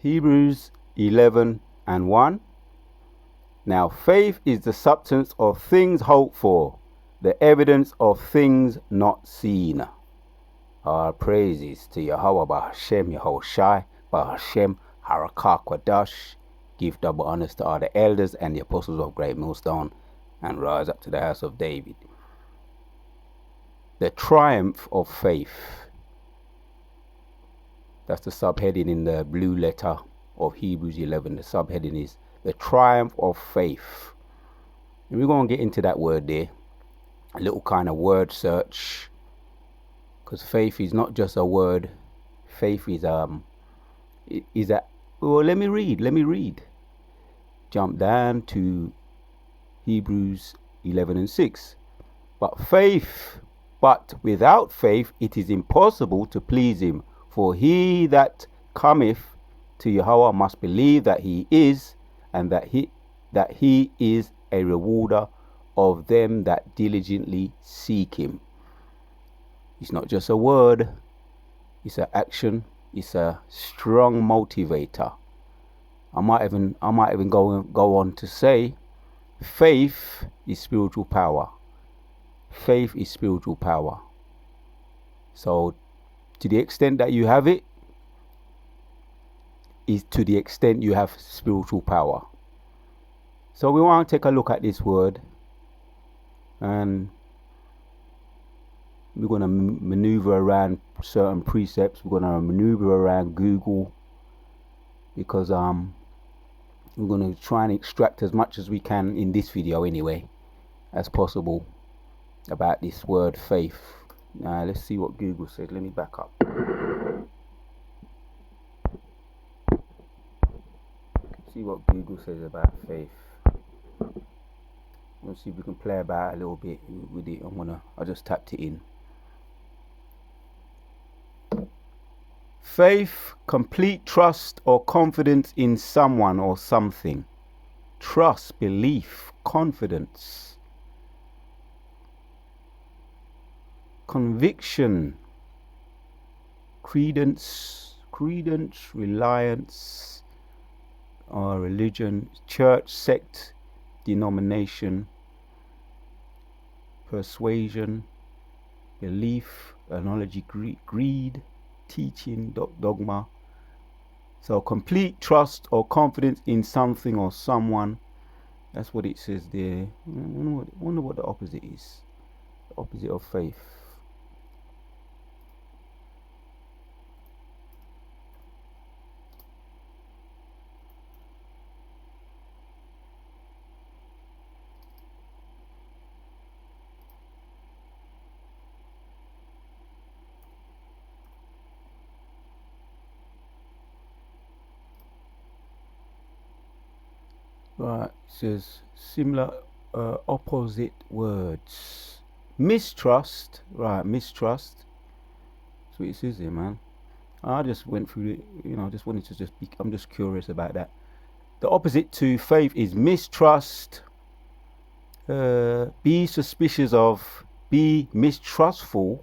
Hebrews 11 and 1. Now faith is the substance of things hoped for, the evidence of things not seen. Our praises to Yahweh Ba'Hashem Yahushai Ba'Hashem Harakah Kwadash. Give double honors to all the elders and the apostles of Great Millstone, and rise up to the house of David. The triumph of faith. That's the subheading in the blue letter of Hebrews 11. The subheading is the triumph of faith. And we're going to get into that word there. A little kind of word search. Because faith is not just a word. Faith is well, let me read. Jump down to Hebrews 11 and 6. But without faith it is impossible to please him. For he that cometh to Yahweh must believe that he is, and that he is a rewarder of them that diligently seek him. It's not just a word, it's an action, it's a strong motivator. I might even go on to say faith is spiritual power. Faith is spiritual power. So to the extent that you have it, is to the extent you have spiritual power. So we want to take a look at this word, and we're going to maneuver around certain precepts. We're going to maneuver around Google, because we're going to try and extract as much as we can in this video anyway as possible about this word faith. Now let's see what Google says. Let me back up. See what Google says about faith. Let's see if we can play about a little bit with it. I just tapped it in. Faith, complete trust or confidence in someone or something. Trust, belief, confidence. Conviction, credence, reliance, or religion, church, sect, denomination, persuasion, belief, analogy, greed, teaching, dogma. So complete trust or confidence in something or someone. That's what it says there. I wonder what the opposite is. The opposite of faith. Right, it says similar opposite words. Mistrust, right, mistrust. That's what it says here, man. I just went through it, just wanted to I'm just curious about that. The opposite to faith is mistrust. Be suspicious of, be mistrustful,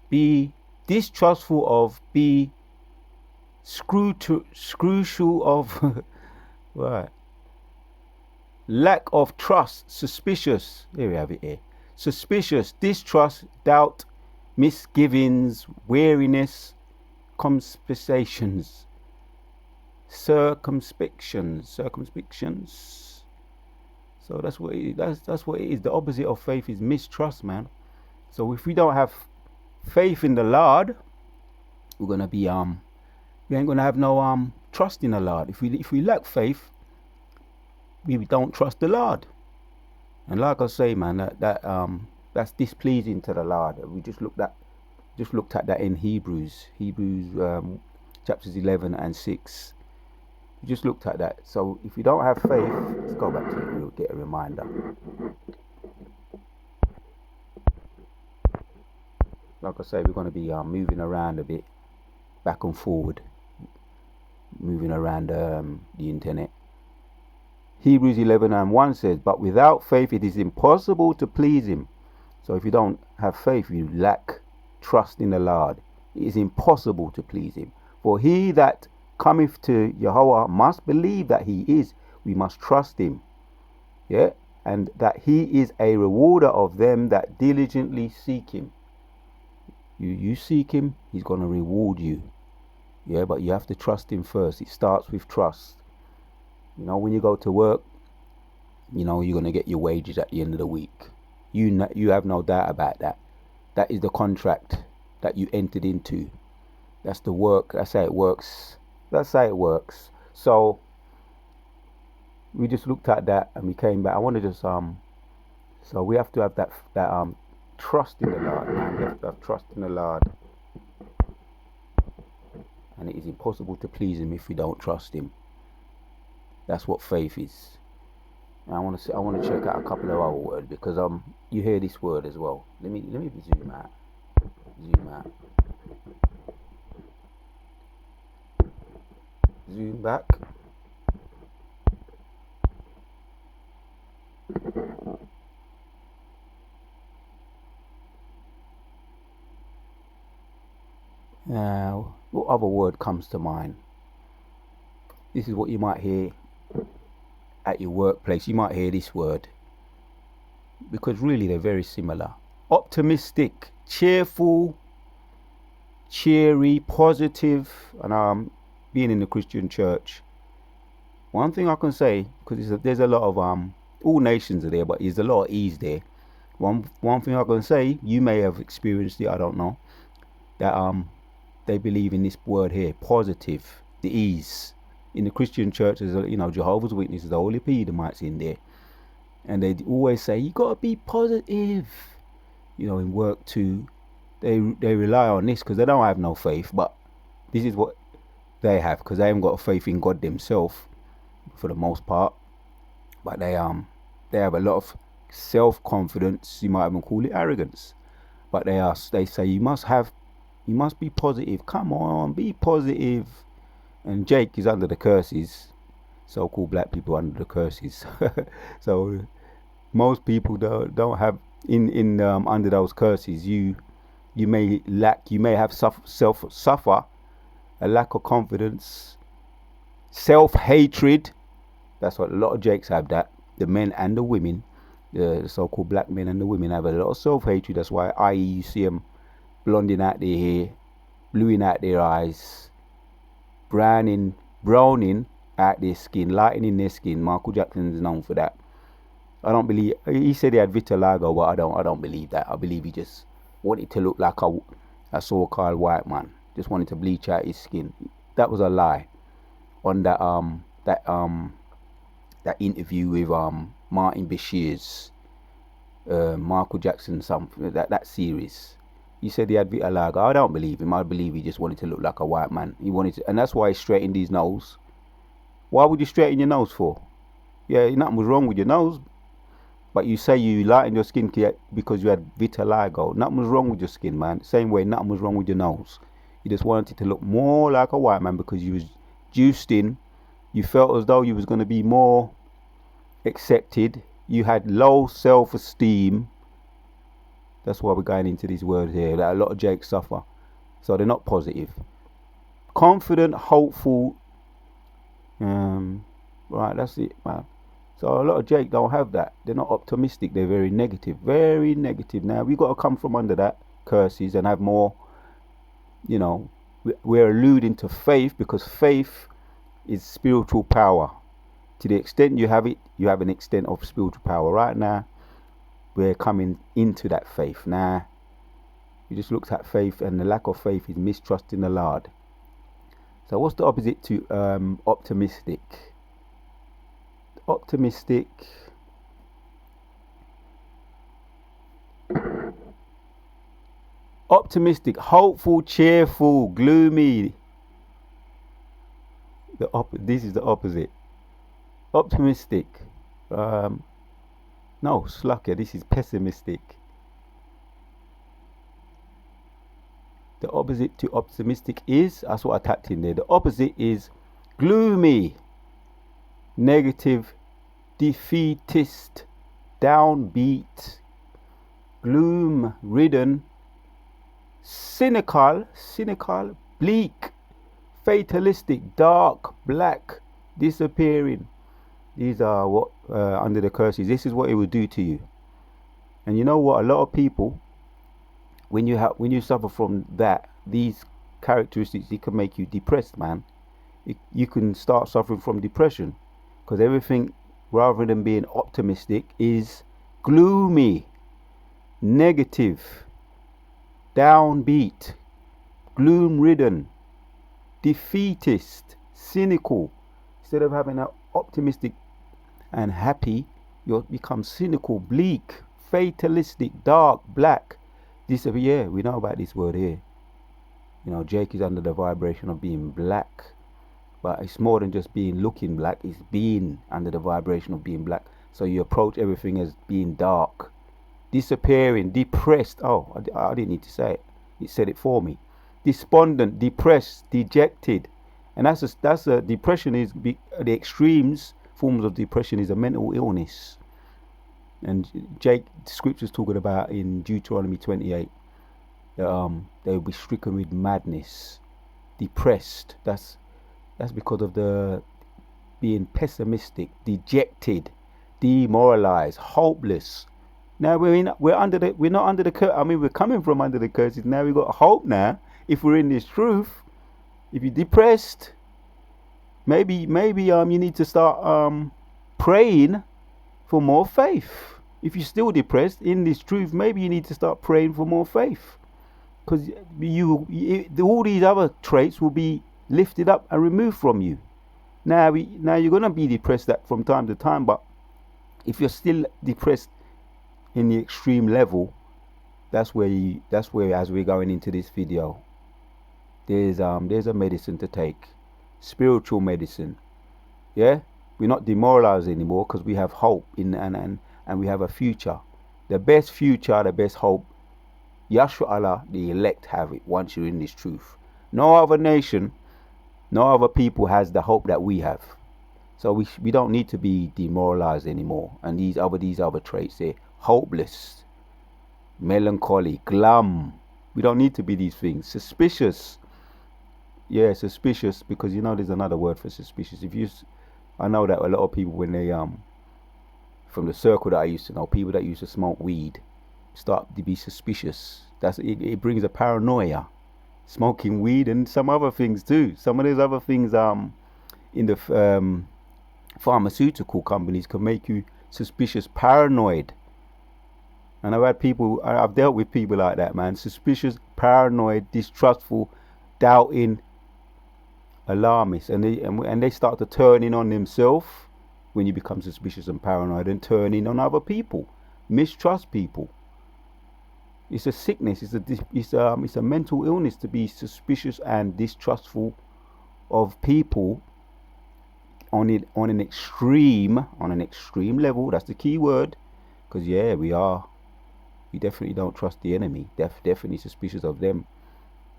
be distrustful of, be scrutial of, right. Lack of trust, suspicious. Here we have it here. Suspicious, distrust, doubt, misgivings, weariness, circumspections. So that's what it is. That's what it is. The opposite of faith is mistrust, man. So if we don't have faith in the Lord, we're gonna be we ain't gonna have no trust in the Lord. If we lack faith, we don't trust the Lord. And like I say, man, that's displeasing to the Lord. We just looked at that in Hebrews chapters 11 and 6. We just looked at that. So if you don't have faith, let's go back to it. We'll get a reminder. Like I say, we're going to be moving around a bit, back and forward, moving around the internet. Hebrews 11 and 1 says, but without faith it is impossible to please him. So if you don't have faith, you lack trust in the Lord. It is impossible to please him. For he that cometh to Yahweh must believe that he is. We must trust him. Yeah? And that he is a rewarder of them that diligently seek him. You seek him, he's going to reward you. Yeah, but you have to trust him first. It starts with trust. You know, when you go to work, you know you're going to get your wages at the end of the week. You have no doubt about that. That is the contract that you entered into. That's the work. That's how it works. That's how it works. So we just looked at that and we came back. I want to just so we have to have that trust in the Lord, man. We have to have trust in the Lord. And it is impossible to please him if we don't trust him. That's what faith is. And I want to check out a couple of other words because you hear this word as well. Let me zoom out. Zoom back. Now, what other word comes to mind? This is what you might hear at your workplace. You might hear this word because really they're very similar. Optimistic, cheerful, cheery, positive. And being in the Christian church, one thing I can say, because there's a lot of all nations are there, but there's a lot of ease there. One thing I can say, you may have experienced it, I don't know, that they believe in this word here, positive, the ease. In the Christian church, there's Jehovah's Witnesses, the Holy Edomites in there, and they always say you got to be positive. In work too, they rely on this because they don't have no faith, but this is what they have because they haven't got faith in God themselves for the most part. But they have a lot of self-confidence. You might even call it arrogance. But they say you must be positive. Come on, be positive. And Jake is under the curses. So-called black people under the curses. So most people don't have in under those curses. You may have suffer a lack of confidence, self-hatred. That's what a lot of Jakes have. That the men and the women, the so-called black men and the women, have a lot of self-hatred. That's why, i.e., you see them blonding out their hair, bluing out their eyes, browning out their skin, lightening their skin. Michael Jackson is known for that. I don't believe he said he had vitiligo, but I don't believe that. I believe he just wanted to look like a so-called white man. Just wanted to bleach out his skin. That was a lie. On that interview with Martin Bashir's Michael Jackson that series. He said he had vitiligo. I don't believe him. I believe he just wanted to look like a white man. And that's why he straightened his nose. Why would you straighten your nose for? Yeah, nothing was wrong with your nose. But you say you lightened your skin because you had vitiligo. Nothing was wrong with your skin, man. Same way, nothing was wrong with your nose. You just wanted to look more like a white man because you was juiced in. You felt as though you was going to be more accepted. You had low self-esteem. That's why we're going into these words here. That a lot of Jakes suffer. So they're not positive. Confident, hopeful. Right, that's it, man. So a lot of Jake don't have that. They're not optimistic. They're very negative. Very negative. Now, we've got to come from under that curses and have more, we're alluding to faith because faith is spiritual power. To the extent you have it, you have an extent of spiritual power. Right now, we're coming into that faith. Now, we just looked at faith, and the lack of faith is mistrust in the Lord. So what's the opposite to optimistic? Optimistic. Optimistic, hopeful, cheerful, gloomy. This is the opposite. Optimistic. No, slacker. This is pessimistic. The opposite to optimistic is, that's what I tapped in there. The opposite is gloomy, negative, defeatist, downbeat, gloom-ridden, cynical, bleak, fatalistic, dark, black, disappearing. These are what under the curses. This is what it will do to you. And you know what? A lot of people, when you suffer from that, these characteristics, it can make you depressed, man. You can start suffering from depression because everything, rather than being optimistic, is gloomy, negative, downbeat, gloom-ridden, defeatist, cynical. Instead of having an optimistic and happy, you become cynical, bleak, fatalistic, dark, black. This, yeah, we know about this word here. You know, Jake is under the vibration of being black, but it's more than just looking black. It's being under the vibration of being black. So you approach everything as being dark, disappearing, depressed. Oh, I didn't need to say it. It said it for me. Despondent, depressed, dejected, and that's a depression is the extremes forms of depression is a mental illness. And Jake, the scriptures talking about in Deuteronomy 28, they will be stricken with madness, depressed. That's because of the being pessimistic, dejected, demoralized, hopeless. Now we're not under the curse. I mean, we're coming from under the curses. Now we've got hope. Now, if we're in this truth, if you're depressed, maybe you need to start praying for more faith. If you're still depressed in this truth, maybe you need to start praying for more faith, because all these other traits will be lifted up and removed from you. Now you're gonna be depressed from time to time, but if you're still depressed in the extreme level, that's where as we're going into this video, there's a medicine to take, spiritual medicine. Yeah, we're not demoralized anymore because we have hope and we have a future, the best future, the best hope. Yahshua Allah, the elect, have it once you're in this truth. No other nation, no other people has the hope that we have. So we don't need to be demoralized anymore. And these other traits, they're hopeless, melancholy, glum. We don't need to be these things. Suspicious. Yeah, suspicious, because there's another word for suspicious. I know that a lot of people, when they from the circle that I used to know, people that used to smoke weed start to be suspicious. It brings a paranoia. Smoking weed and some other things too. Some of those other things in the pharmaceutical companies can make you suspicious, paranoid. And I've dealt with people like that, man. Suspicious, paranoid, distrustful, doubting, alarmist, and they start to turn in on themselves when you become suspicious and paranoid, and turn in on other people, mistrust people. It's a sickness. It's a mental illness to be suspicious and distrustful of people on an extreme level. That's the key word, because we definitely don't trust the enemy. Definitely suspicious of them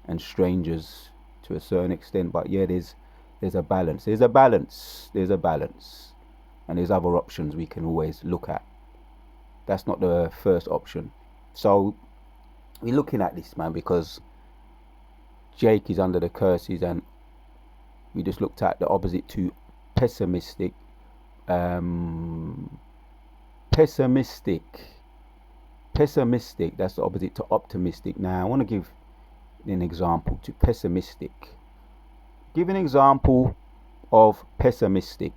and strangers to a certain extent. But yeah, there's a balance. There's a balance, and there's other options we can always look at. That's not the first option. So we're looking at this, man, because Jake is under the curses, and we just looked at the opposite to pessimistic. Pessimistic, that's the opposite to optimistic. Now I want to give an example to pessimistic. Give an example of pessimistic.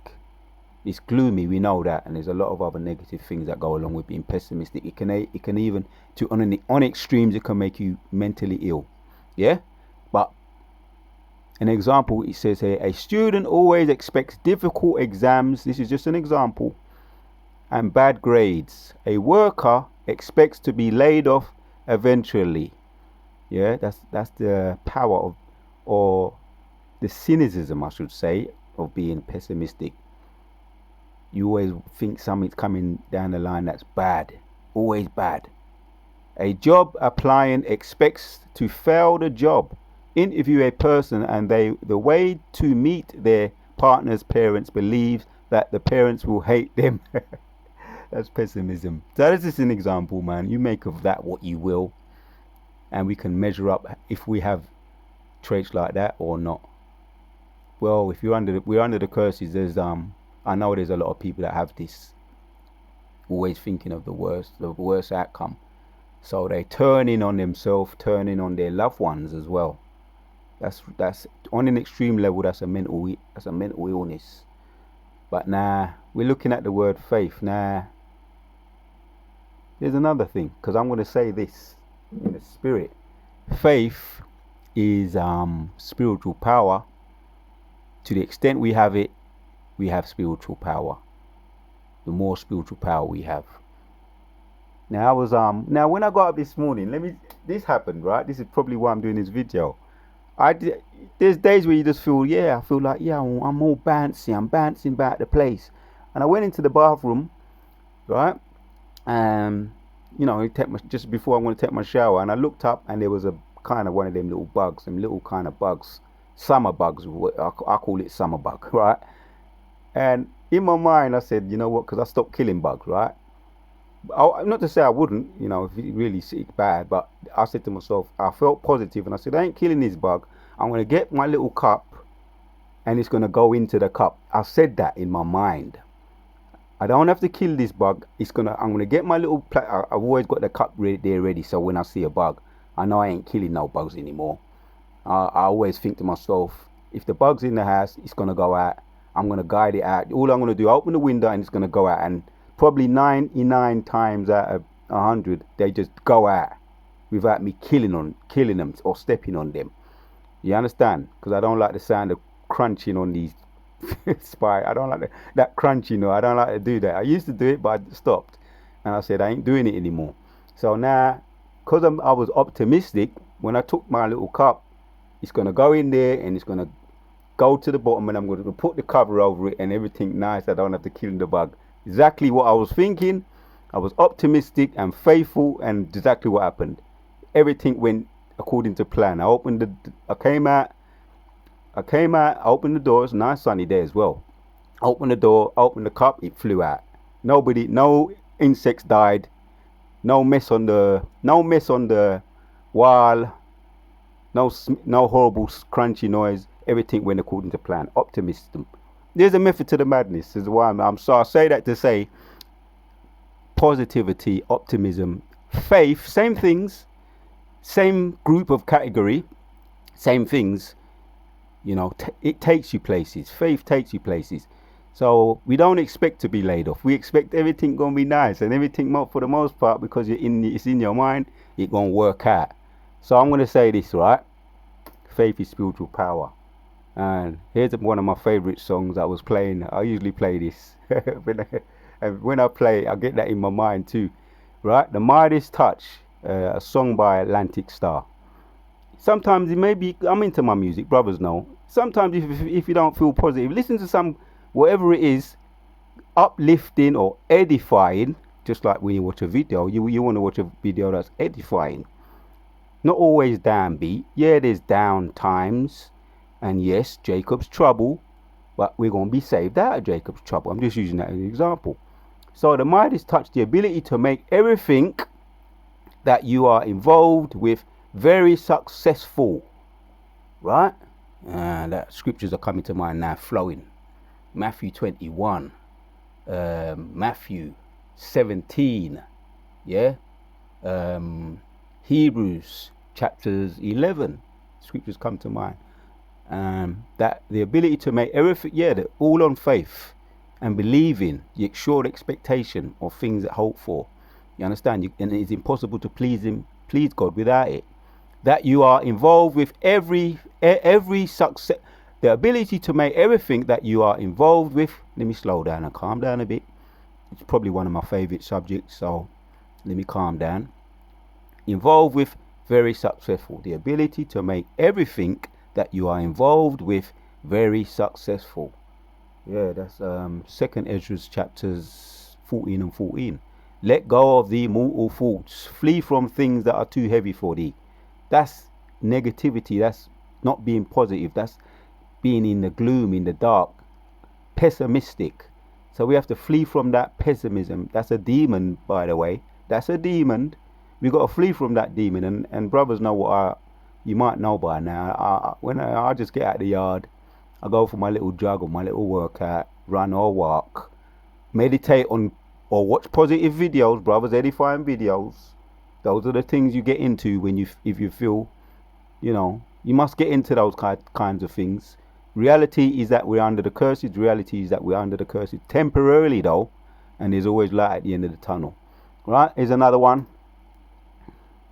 It's gloomy, we know that, and there's a lot of other negative things that go along with being pessimistic. It can even, on extremes, it can make you mentally ill. Yeah, but an example, it says here, a student always expects difficult exams. This is just an example. And bad grades. A worker expects to be laid off eventually. Yeah, that's the power of, or the cynicism, I should say, of being pessimistic. You always think something's coming down the line that's bad, always bad. A job applicant expects to fail the job. Interview a person, and the way to meet their partner's parents believes that the parents will hate them. That's pessimism. So this is an example, man. You make of that what you will, and we can measure up if we have traits like that or not. well, if we're under the curses, there's I know there's a lot of people that have this, always thinking of the worst outcome. So they turning on themselves, turning on their loved ones as well. That's on an extreme level. That's a mental illness. But now we're looking at the word faith. Now there's another thing, because I'm going to say this in the spirit. Faith is spiritual power. To the extent we have it, we have spiritual power. The more spiritual power we have. Now I was now when I got up this morning, this happened, right? This is probably why I'm doing this video. There's days where you just feel, I feel like, I'm all bouncy. I'm bouncing about the place. And I went into the bathroom, right? Just before I want to take my shower, and I looked up, and there was a kind of one of them little bugs, summer bugs. I call it summer bug, right? And in my mind, I said, you know what? Because I stopped killing bugs, right? Not to say I wouldn't, if it really sick bad, but I said to myself, I felt positive, and I said, I ain't killing this bug. I'm going to get my little cup, and it's going to go into the cup. I said that in my mind. I don't have to kill this bug. I'm going to get my little I've always got the cup ready, so when I see a bug, I know I ain't killing no bugs anymore. I always think to myself, if the bug's in the house, it's going to go out. I'm going to guide it out. All I'm going to do, open the window, and it's going to go out. And probably 99 times out of 100, they just go out without me killing them or stepping on them. You understand? Because I don't like the sound of crunching on these I don't like that crunching. I don't like to do that. I used to do it, but I stopped, and I said I ain't doing it anymore. So now, because I was optimistic, when I took my little cup, it's going to go in there, and it's going to go to the bottom, and I'm going to put the cover over it, and everything nice. I don't have to kill the bug. Exactly what I was thinking. I was optimistic and faithful, and exactly what happened. Everything went according to plan. I came out, I opened the door. It's a nice sunny day as well. Opened the door, opened the cup, it flew out. No insects died. No mess on the wall. No horrible crunchy noise. Everything went according to plan. Optimism. There's a method to the madness. This is why I say that to say positivity, optimism, faith, same things, same group of category, same things. It takes you places. Faith takes you places. So we don't expect to be laid off. We expect everything gonna be nice, and everything, for the most part, because it's in your mind, it gonna work out. So I'm gonna say this, right? Faith is spiritual power. And here's one of my favorite songs I was playing. I usually play this. And when I play, I get that in my mind too, right? The Midas Touch, a song by Atlantic Star. Sometimes it may be, I'm into my music, brothers know. Sometimes if you don't feel positive, listen to some, whatever it is, uplifting or edifying. Just like when you watch a video, you want to watch a video that's edifying. Not always downbeat. Yeah, there's down times. And yes, Jacob's trouble. But we're going to be saved out of Jacob's trouble. I'm just using that as an example. So the Midas touch, the ability to make everything that you are involved with very successful. Right? And that scriptures are coming to mind now, flowing. Matthew 21. Matthew 17. Yeah? Hebrews chapters 11. Scriptures come to mind. That the ability to make everything, all on faith and believing, the assured expectation of things that hope for. You understand? And it's impossible to please God without it. That you are involved with every success, the ability to make everything that you are involved with. Let me slow down and calm down a bit. It's probably one of my favorite subjects, so let me calm down. Involved with very successful. The ability to make everything that you are involved with very successful. Yeah, that's 2nd Ezra chapters 14 and 14. Let go of the mortal thoughts. Flee from things that are too heavy for thee. That's negativity. That's not being positive. That's being in the gloom, in the dark, pessimistic. So we have to flee from that pessimism. That's a demon, by the way. That's a demon. We've got to flee from that demon. And brothers know what you might know by now. When I just get out of the yard, I go for my little jog or my little workout, run or walk, meditate on or watch positive videos, brothers, edifying videos. Those are the things you get into when if you feel, you must get into those kinds of things. Reality is that we're under the curses. Reality is that we're under the curses temporarily, though, and there's always light at the end of the tunnel. Right? Here's another one.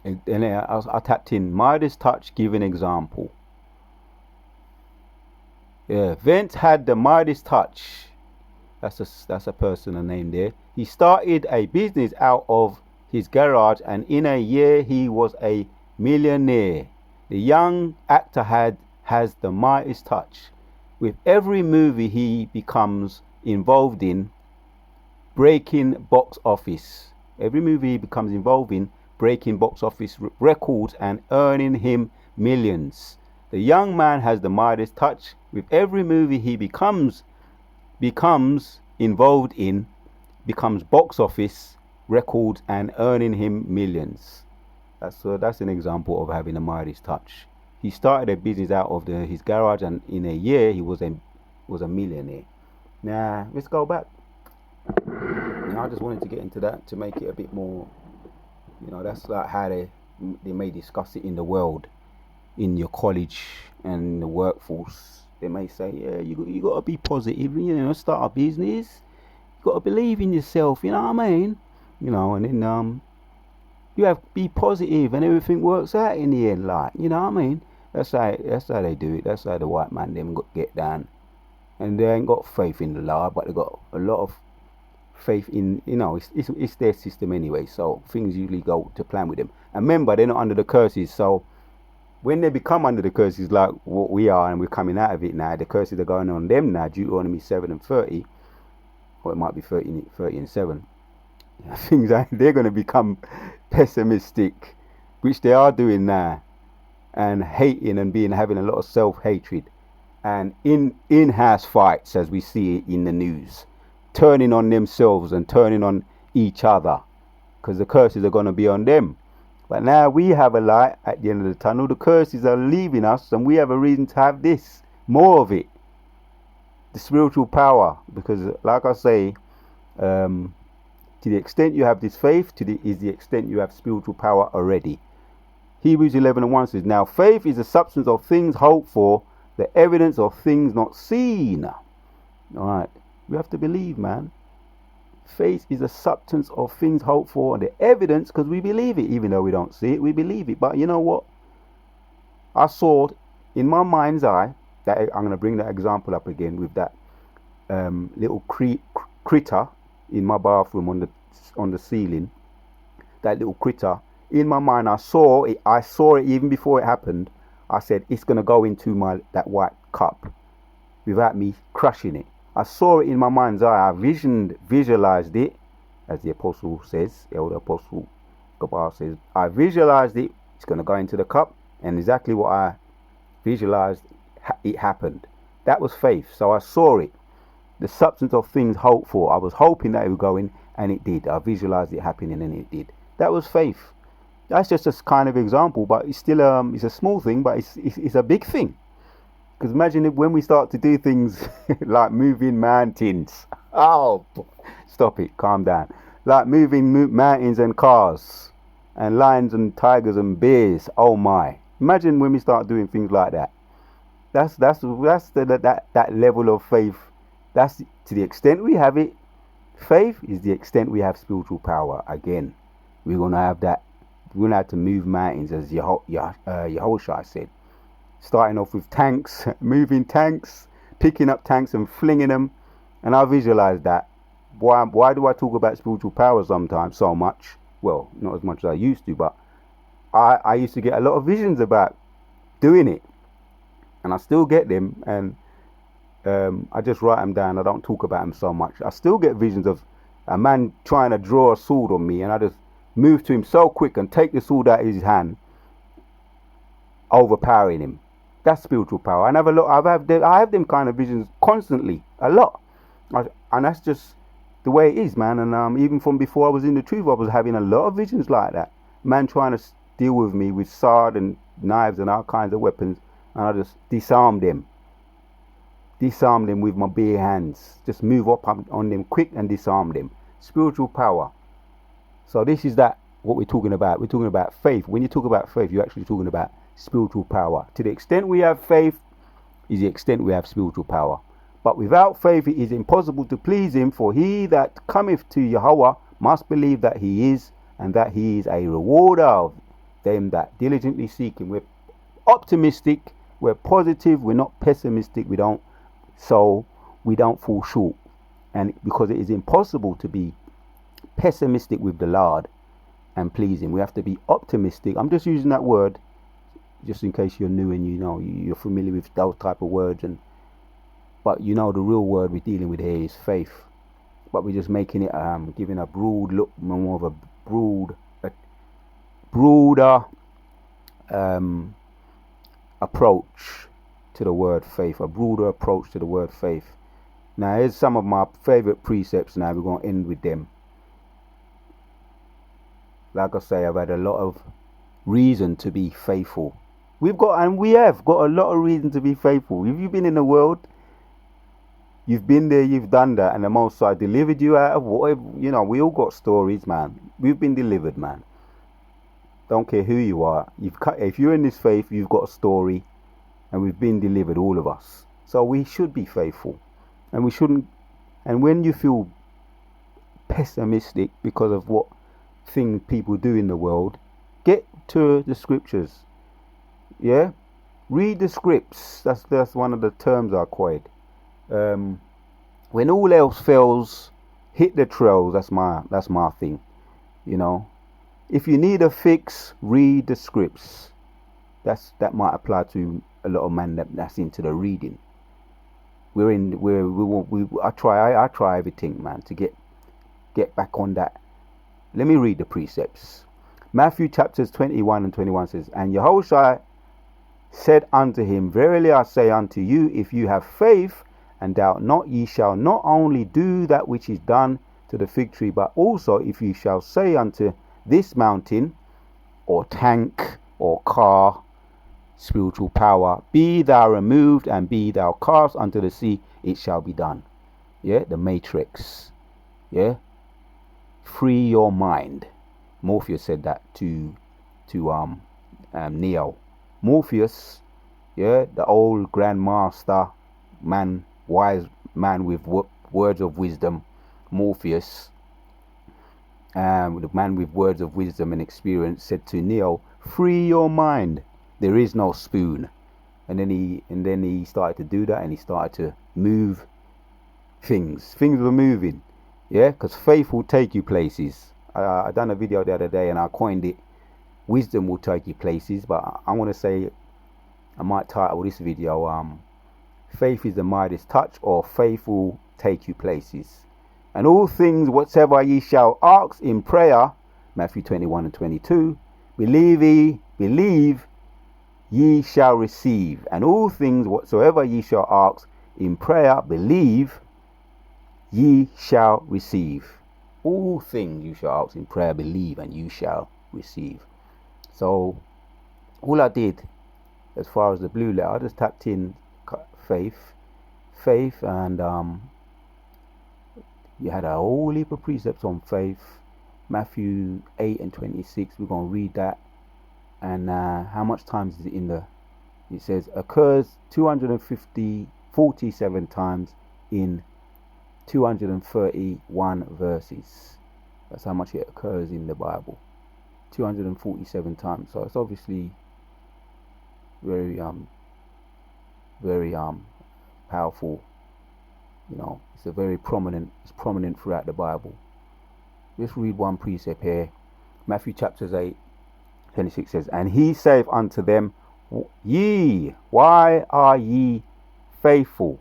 And I tapped in Midas touch. Give an example. Yeah, Vince had the Midas touch. That's a person, a name there. He started a business out of his garage, and in a year he was a millionaire. The young actor has the Midas touch. With every movie he becomes involved in, breaking box office. Every movie he becomes involved in, breaking box office records and earning him millions. The young man has the Midas touch. With every movie he becomes involved in, becomes box office records and earning him millions. That's an example of having a Midas touch. He started a business out of his garage, and in a year he was a millionaire. Now let's go back. I just wanted to get into that to make it a bit more. That's like how they may discuss it in the world, in your college and the workforce. They may say, yeah, you got to be positive, start a business. You got to believe in yourself, you know what I mean? And then you have be positive and everything works out in the end, like, you know what I mean? That's how they do it. That's how the white man them get down. And they ain't got faith in the law, but they got a lot of faith in, it's their system anyway, so things usually go to plan with them. And remember, they're not under the curses, so when they become under the curses like what we are, and we're coming out of it now, the curses are going on them now, Deuteronomy 7 and 30, or it might be 30 and 7. Things they're going to become pessimistic, which they are doing now, and hating and having a lot of self-hatred, and in-house fights, as we see it in the news, turning on themselves and turning on each other, because the curses are going to be on them. But now we have a light at the end of the tunnel. The curses are leaving us, and we have a reason to have this, more of it, the spiritual power. Because, like I say, to the extent you have this faith, is the extent you have spiritual power already. Hebrews 11:1 says, now faith is the substance of things hoped for, the evidence of things not seen. All right, we have to believe, man. Faith is a substance of things hoped for, and the evidence, because we believe it, even though we don't see it, we believe it. But you know what? I saw in my mind's eye, that I'm going to bring that example up again with that little critter in my bathroom on the ceiling. That little critter in my mind, I saw it even before it happened. I said it's going to go into that white cup without me crushing it. I saw it in my mind's eye. I visualized it, as the apostle says, elder apostle Gabar says. I visualized it. It's going to go into the cup, and exactly what I visualized, it happened. That was faith. So I saw it, the substance of things hoped for. I was hoping that it would go in, and it did. I visualized it happening, and it did. That was faith. That's just a kind of example, but it's still it's a small thing, but it's a big thing. Because imagine when we start to do things like moving mountains. Oh, stop it, calm down. Like moving mountains and cars and lions and tigers and bears. Oh my! Imagine when we start doing things like that. That's that level of faith. That's to the extent we have it. Faith is the extent we have spiritual power. Again, we're gonna have that. We're gonna have to move mountains, as Yahushua said. Starting off with tanks, moving tanks, picking up tanks and flinging them. And I visualize that. Why do I talk about spiritual power sometimes so much? Well, not as much as I used to, but I used to get a lot of visions about doing it. And I still get them, and I just write them down. I don't talk about them so much. I still get visions of a man trying to draw a sword on me, and I just move to him so quick and take the sword out of his hand, overpowering him. That's spiritual power. And I have them kind of visions constantly, a lot, and that's just the way it is, man. And even from before I was in the truth, I was having a lot of visions like that. Man trying to deal with me with sword and knives and all kinds of weapons, and I just disarmed them. disarm them with my bare hands. Just move up on them quick and disarm them. Spiritual power. So this is that what we're talking about. We're talking about faith. When you talk about faith, you're actually talking about spiritual power. To the extent we have faith is the extent we have spiritual power. But without faith it is impossible to please him, for he that cometh to Yahweh must believe that he is, and that he is a rewarder of them that diligently seek him. We're optimistic, we're positive, we're not pessimistic, we don't fall short. And because it is impossible to be pessimistic with the Lord and please him, we have to be optimistic. I'm just using that word just in case you're new and you're familiar with those type of words, but the real word we're dealing with here is faith. But we're just making it giving a broad look, more of a broader approach to the word faith, a broader approach to the word faith. Now here's some of my favorite precepts. Now we're going to end with them. Like I say, I've had a lot of reason to be faithful. We have got a lot of reason to be faithful. If you've been in the world, you've been there, you've done that, and the Most High delivered you out of whatever. We all got stories, man. We've been delivered, man. Don't care who you are. If you're in this faith, you've got a story, and we've been delivered, all of us. So we should be faithful, and we shouldn't. And when you feel pessimistic because of what things people do in the world, get to the scriptures. Yeah, read the scripts. That's one of the terms I coined. When all else fails, hit the trails. That's my thing. If you need a fix, read the scripts. That might apply to a lot of men that's into the reading. I try everything, man, to get back on that. Let me read the precepts. Matthew chapters 21 and 21 says, and Yahushua said unto him, verily I say unto you, if you have faith and doubt not, ye shall not only do that which is done to the fig tree, but also if you shall say unto this mountain, or tank, or car, spiritual power, be thou removed and be thou cast unto the sea, it shall be done. Yeah, the matrix. Yeah, free your mind. Morpheus said that to Neo. Morpheus, yeah, the old grandmaster man, wise man with words of wisdom, Morpheus, the man with words of wisdom and experience, said to Neo, free your mind, there is no spoon. And then he started to do that, and he started to move things were moving. Yeah, because faith will take you places. I done a video the other day and I coined it, wisdom will take you places. But I want to say, I might title this video, faith is the Midas touch, or faith will take you places. And all things whatsoever ye shall ask in prayer, Matthew 21 and 22, believe ye shall receive. And all things whatsoever ye shall ask in prayer, believe ye shall receive. All things you shall ask in prayer, believe, and you shall receive. So all I did as far as the blue letter, I just tapped in faith, and you had a whole heap of precepts on faith. Matthew 8 and 26, we're going to read that. And how much times is it in there? It says occurs 247 times in 231 verses. That's how much it occurs in the Bible. 247 times. So it's obviously very powerful. It's prominent throughout the Bible. Let's read one precept here. Matthew chapters 8 26 says, and he saith unto them, ye, why are ye faithful?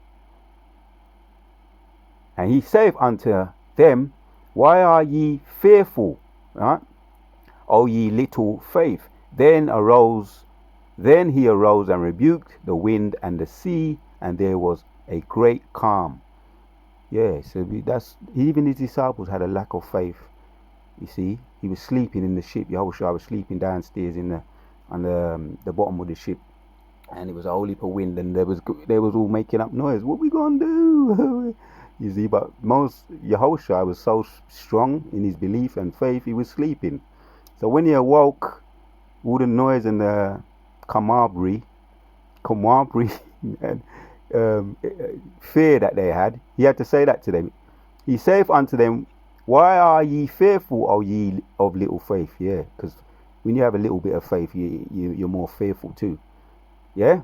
And he saith unto them, why are ye fearful? Right? O ye little faith. Then he arose and rebuked the wind and the sea, and there was a great calm. Yeah, so even his disciples had a lack of faith. You see, he was sleeping in the ship. Yahushua was sleeping downstairs on the bottom of the ship. and it was a whole heap of wind, and they was all making up noise. What we gonna do? You see, but most Yehoshua was so strong in his belief and faith, he was sleeping. So when he awoke, all the noise and the camaraderie, and fear that they had, he had to say that to them. He saith unto them, why are ye fearful, O ye of little faith? Yeah, because when you have a little bit of faith, you're more fearful too. Yeah?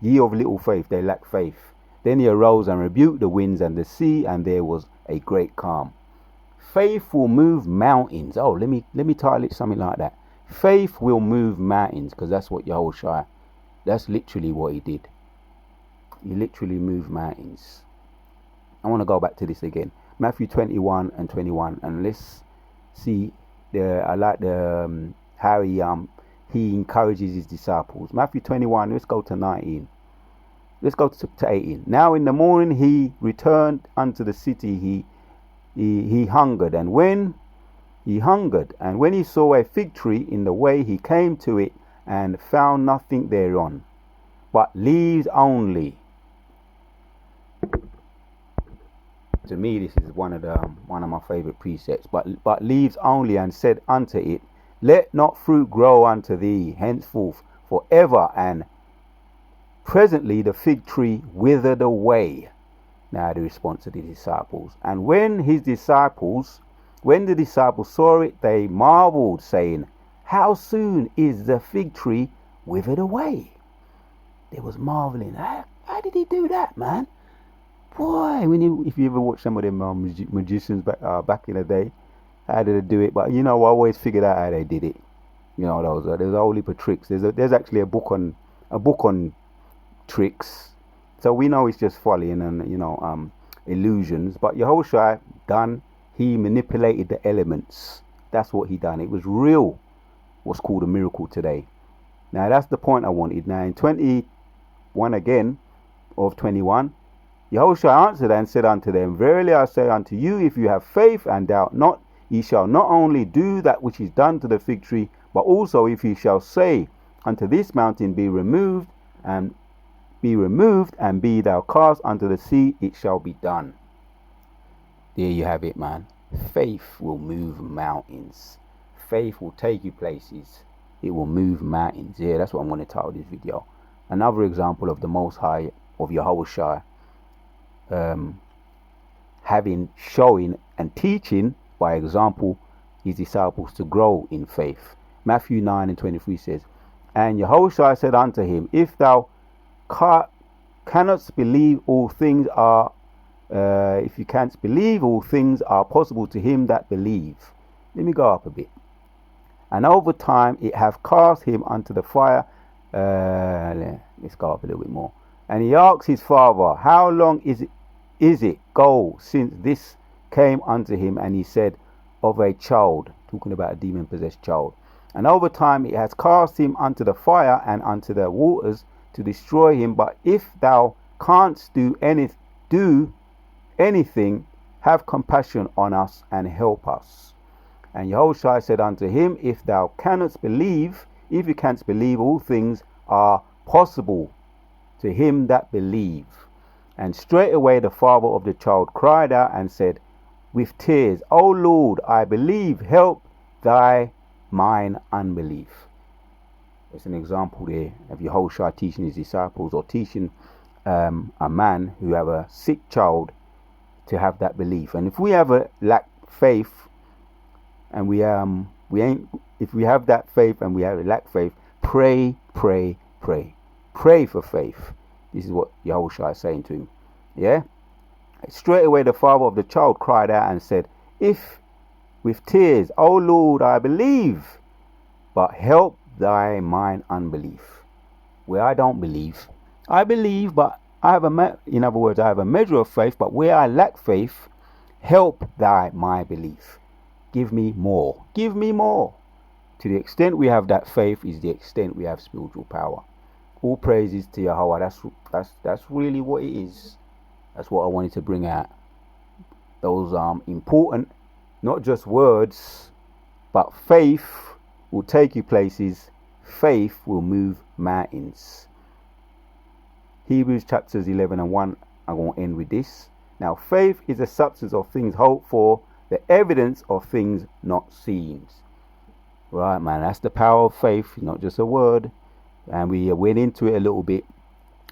Ye of little faith, they lack faith. Then he arose and rebuked the winds and the sea, and there was a great calm. Faith will move mountains. Oh, let me title it something like that. Faith will move mountains, because that's what Yehoshua, that's literally what he did. He literally moved mountains. I want to go back to this again. Matthew 21 and 21, and let's see. I like the how he encourages his disciples. Matthew 21. Let's go to 19. Let's go to 18. Now in the morning he returned unto the city. He hungered, and when he saw a fig tree in the way, he came to it and found nothing thereon, but leaves only. To me, this is one of my favorite precepts. But leaves only, and said unto it, let not fruit grow unto thee henceforth forever. And presently the fig tree withered away. Now the response of the disciples. And when the disciples saw it, they marveled, saying, how soon is the fig tree withered away? They was marveling. How did he do that, man? Boy, if you ever watch some of them magicians back in the day, how did they do it? But I always figured out how they did it. There's a whole heap of tricks. There's actually a book on tricks. So we know it's just folly and illusions. But Yehoshua he manipulated the elements. That's what he done. It was real. What's called a miracle today. Now that's the point I wanted. Now in 21 again of 21. Yehoshua answered and said unto them, verily I say unto you, if you have faith and doubt not, ye shall not only do that which is done to the fig tree, but also if ye shall say unto this mountain, be removed and be thou cast unto the sea, it shall be done. There you have it, man. Faith will move mountains. Faith will take you places. It will move mountains. Yeah, that's what I'm going to title this video. Another example of the Most High, of Yehoshua, showing and teaching by example his disciples to grow in faith. Matthew 9 and 23 says, and Yehoshua said unto him, if thou cannot believe, all things are if you can't believe, all things are possible to him that believe. Let me go up a bit. And over time it hath cast him unto the fire. Let's go up a little bit more. And he asked his father, how long is it go since this came unto him? And he said, of a child, talking about a demon-possessed child. And over time it has cast him unto the fire and unto the waters to destroy him. But if thou canst do anything, have compassion on us and help us. And Yehoshua said unto him, if thou cannot believe, if you canst believe, all things are possible to him that believe. And straightway the father of the child cried out and said with tears, O Lord, I believe, help thy mine unbelief. It's an example there of Yehoshua teaching his disciples, or teaching a man who have a sick child to have that belief. And if we have a lack faith, and if we have that faith and we have a lack faith, pray for faith. This is what Yehoshua is saying to him. Yeah. Straight away the father of the child cried out and said, if with tears, O Lord, I believe, but help thy mine unbelief. Where I don't believe, I believe, but I have in other words, I have a measure of faith, but where I lack faith, help thy my belief. Give me more. Give me more. To the extent we have that faith is the extent we have spiritual power. All praises to Yahweh. That's really what it is. That's what I wanted to bring out. Those important, not just words, but faith will take you places. faith will move mountains. Hebrews chapters 11 and 1. I'm going to end with this. Now, faith is the substance of things hoped for, the evidence of things not seen. Right, man, that's the power of faith, not just a word. And we went into it a little bit.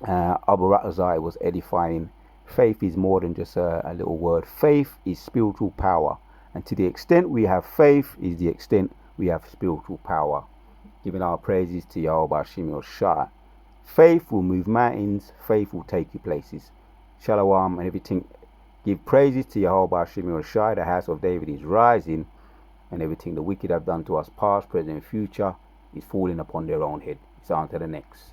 Abu Ratazai was edifying. Faith is more than just a little word. Faith is spiritual power. And to the extent we have faith is the extent we have spiritual power. Giving our praises to Yahweh Shemil Shah. Faith will move mountains. Faith will take you places. Shalom and everything. Give praises to Yahweh Shemil Shah. The house of David is rising. And everything the wicked have done to us, past, present, and future, is falling upon their own head. It's on to the next.